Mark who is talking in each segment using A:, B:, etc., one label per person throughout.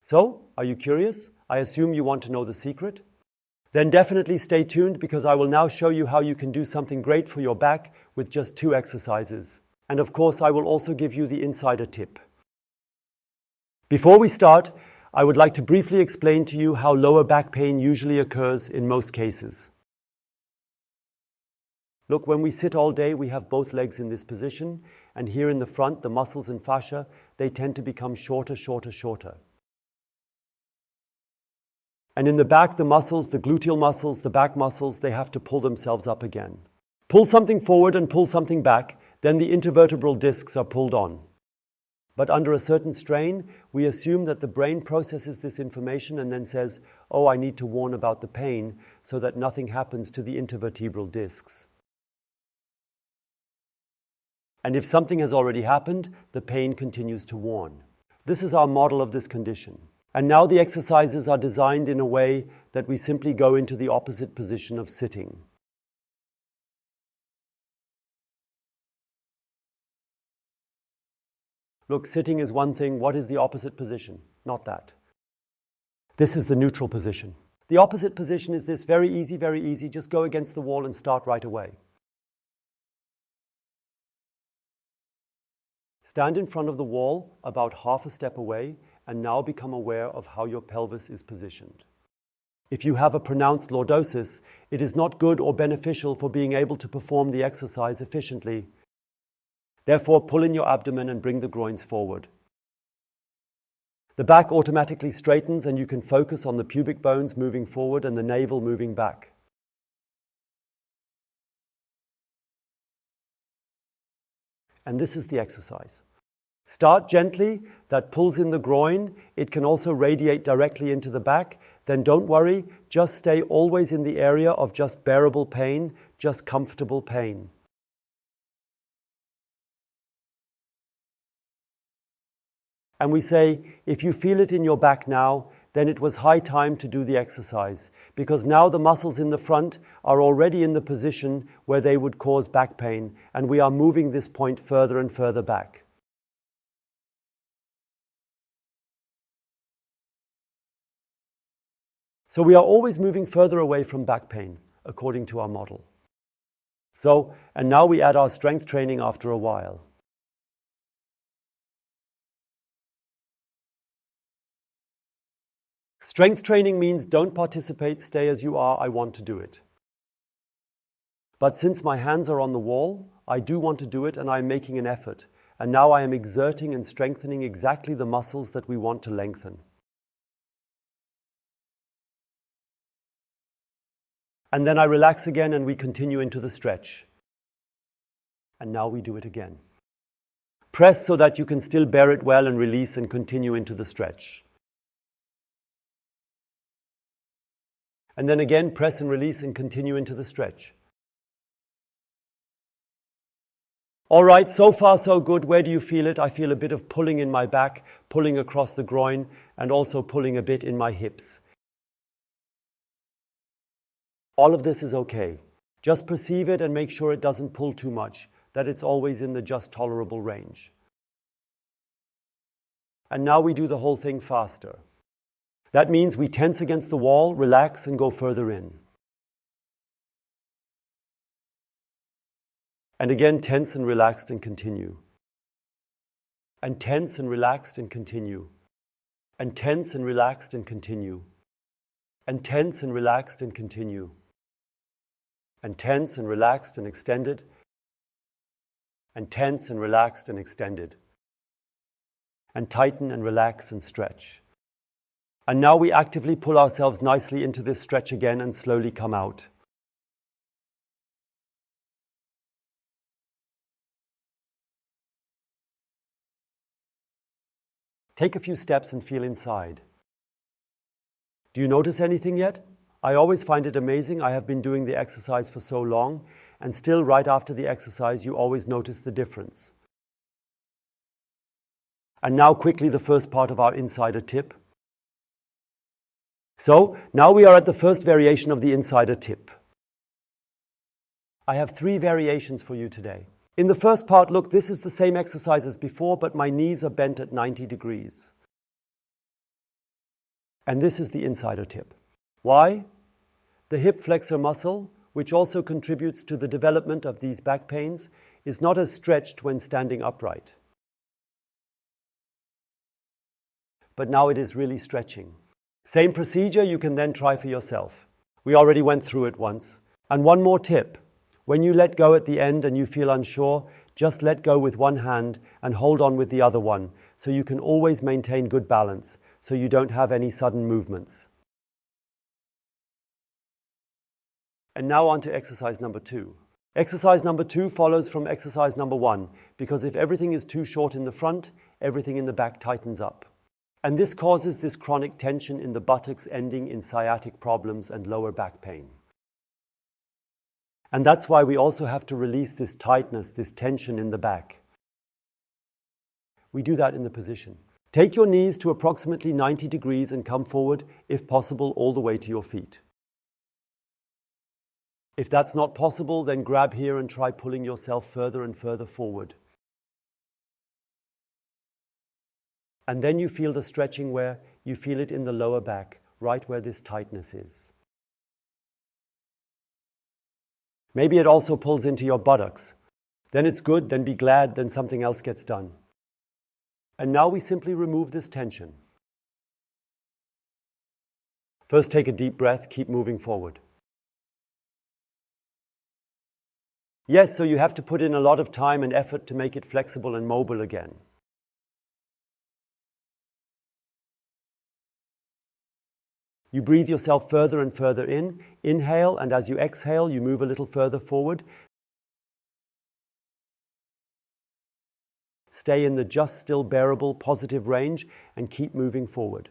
A: So, are you curious? I assume you want to know the secret? Then definitely stay tuned, because I will now show you how you can do something great for your back with just 2 exercises. And of course, I will also give you the insider tip. Before we start, I would like to briefly explain to you how lower back pain usually occurs in most cases. Look, when we sit all day, we have both legs in this position, and here in the front, the muscles and fascia, they tend to become shorter. And in the back, the muscles, the gluteal muscles, the back muscles, they have to pull themselves up again. Pull something forward and pull something back, then the intervertebral discs are pulled on. But under a certain strain, we assume that the brain processes this information and then says, oh, I need to warn about the pain so that nothing happens to the intervertebral discs. And if something has already happened, the pain continues to warn. This is our model of this condition. And now the exercises are designed in a way that we simply go into the opposite position of sitting. Look, sitting is one thing. What is the opposite position? Not that. This is the neutral position. The opposite position is this. Very easy. Just go against the wall and start right away. Stand in front of the wall about half a step away and now become aware of how your pelvis is positioned. If you have a pronounced lordosis, it is not good or beneficial for being able to perform the exercise efficiently. Therefore, pull in your abdomen and bring the groins forward. The back automatically straightens and you can focus on the pubic bones moving forward and the navel moving back. And this is the exercise. Start gently, that pulls in the groin. It can also radiate directly into the back. Then don't worry, just stay always in the area of just bearable pain, just comfortable pain. And we say, if you feel it in your back now, then it was high time to do the exercise, because now the muscles in the front are already in the position where they would cause back pain, and we are moving this point further and further back. So we are always moving further away from back pain, according to our model. And now we add our strength training after a while. Strength training means don't participate, stay as you are, I want to do it. But since my hands are on the wall, I do want to do it and I'm making an effort. And now I am exerting and strengthening exactly the muscles that we want to lengthen. And then I relax again and we continue into the stretch. And now we do it again. Press so that you can still bear it well and release and continue into the stretch. And then again, press and release and continue into the stretch. All right, so far so good. Where do you feel it? I feel a bit of pulling in my back, pulling across the groin, and also pulling a bit in my hips. All of this is okay. Just perceive it and make sure it doesn't pull too much, that it's always in the just tolerable range. And now we do the whole thing faster. That means we tense against the wall, relax, and go further in. And again, tense and relaxed and continue. And tense and relaxed and continue. And tense and relaxed and continue. And tense and relaxed and continue. And tense and relaxed and extended. And tense and relaxed and extended. And tighten and relax and stretch. And now we actively pull ourselves nicely into this stretch again and slowly come out. Take a few steps and feel inside. Do you notice anything yet? I always find it amazing. I have been doing the exercise for so long, and still right after the exercise you always notice the difference. And now quickly the first part of our insider tip. So, now we are at the first variation of the insider tip. I have 3 variations for you today. In the first part, look, this is the same exercise as before, but my knees are bent at 90 degrees. And this is the insider tip. Why? The hip flexor muscle, which also contributes to the development of these back pains, is not as stretched when standing upright. But now it is really stretching. Same procedure you can then try for yourself. We already went through it once. And one more tip. When you let go at the end and you feel unsure, just let go with one hand and hold on with the other one, so you can always maintain good balance, so you don't have any sudden movements. And now on to exercise number 2. Exercise number 2 follows from exercise number 1, because if everything is too short in the front, everything in the back tightens up. And this causes this chronic tension in the buttocks, ending in sciatic problems and lower back pain. And that's why we also have to release this tightness, this tension in the back. We do that in the position. Take your knees to approximately 90 degrees and come forward, if possible, all the way to your feet. If that's not possible, then grab here and try pulling yourself further and further forward. And then you feel the stretching where you feel it in the lower back, right where this tightness is. Maybe it also pulls into your buttocks. Then it's good, then be glad, then something else gets done. And now we simply remove this tension. First, take a deep breath, keep moving forward. Yes, so you have to put in a lot of time and effort to make it flexible and mobile again. You breathe yourself further and further in. Inhale, and as you exhale, you move a little further forward. Stay in the just still bearable positive range and keep moving forward.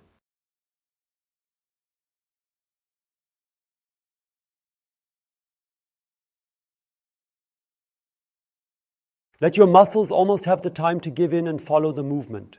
A: Let your muscles almost have the time to give in and follow the movement.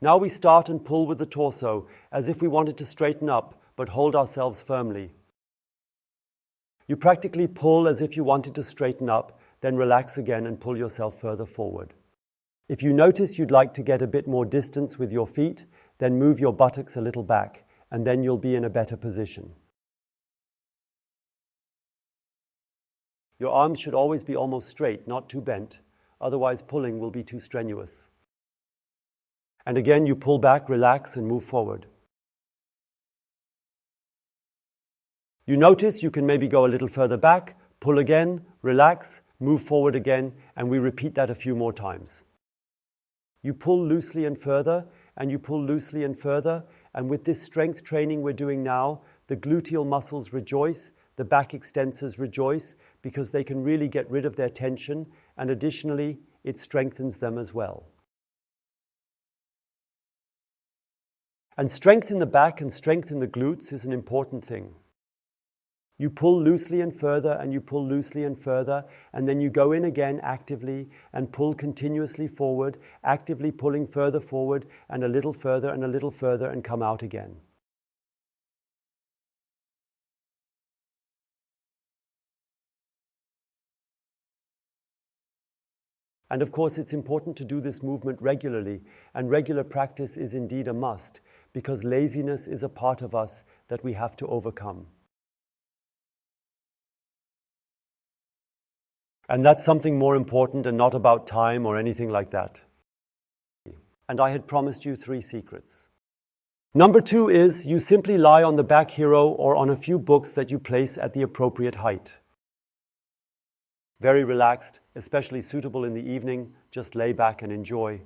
A: Now we start and pull with the torso, as if we wanted to straighten up, but hold ourselves firmly. You practically pull as if you wanted to straighten up, then relax again and pull yourself further forward. If you notice you'd like to get a bit more distance with your feet, then move your buttocks a little back, and then you'll be in a better position. Your arms should always be almost straight, not too bent, otherwise pulling will be too strenuous. And again, you pull back, relax, and move forward. You notice you can maybe go a little further back, pull again, relax, move forward again, and we repeat that a few more times. You pull loosely and further, and you pull loosely and further, and with this strength training we're doing now, the gluteal muscles rejoice, the back extensors rejoice, because they can really get rid of their tension, and additionally, it strengthens them as well. And strength in the back and strength in the glutes is an important thing. You pull loosely and further, and you pull loosely and further, and then you go in again actively and pull continuously forward, actively pulling further forward and a little further and a little further, and come out again. And of course, it's important to do this movement regularly, and regular practice is indeed a must, because laziness is a part of us that we have to overcome. And that's something more important and not about time or anything like that. And I had promised you 3 secrets. Number 2 is you simply lie on the back hero or on a few books that you place at the appropriate height. Very relaxed, especially suitable in the evening, just lay back and enjoy.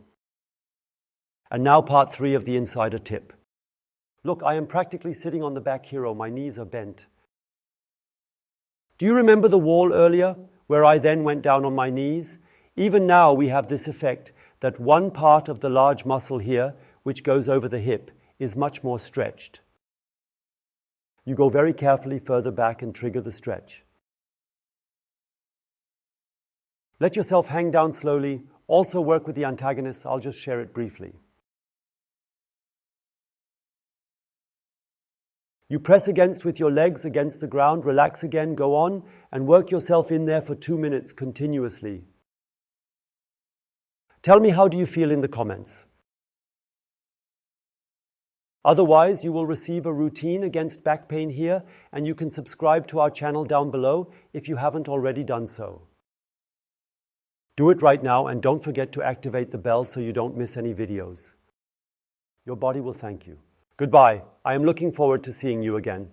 A: And now part 3 of the insider tip. Look, I am practically sitting on the back hero, my knees are bent. Do you remember the wall earlier, where I then went down on my knees? Even now we have this effect that one part of the large muscle here, which goes over the hip, is much more stretched. You go very carefully further back and trigger the stretch. Let yourself hang down slowly. Also work with the antagonists. I'll just share it briefly. You press with your legs against the ground, relax again, go on, and work yourself in there for 2 minutes continuously. Tell me, how do you feel in the comments? Otherwise, you will receive a routine against back pain here, and you can subscribe to our channel down below if you haven't already done so. Do it right now, and don't forget to activate the bell so you don't miss any videos. Your body will thank you. Goodbye. I am looking forward to seeing you again.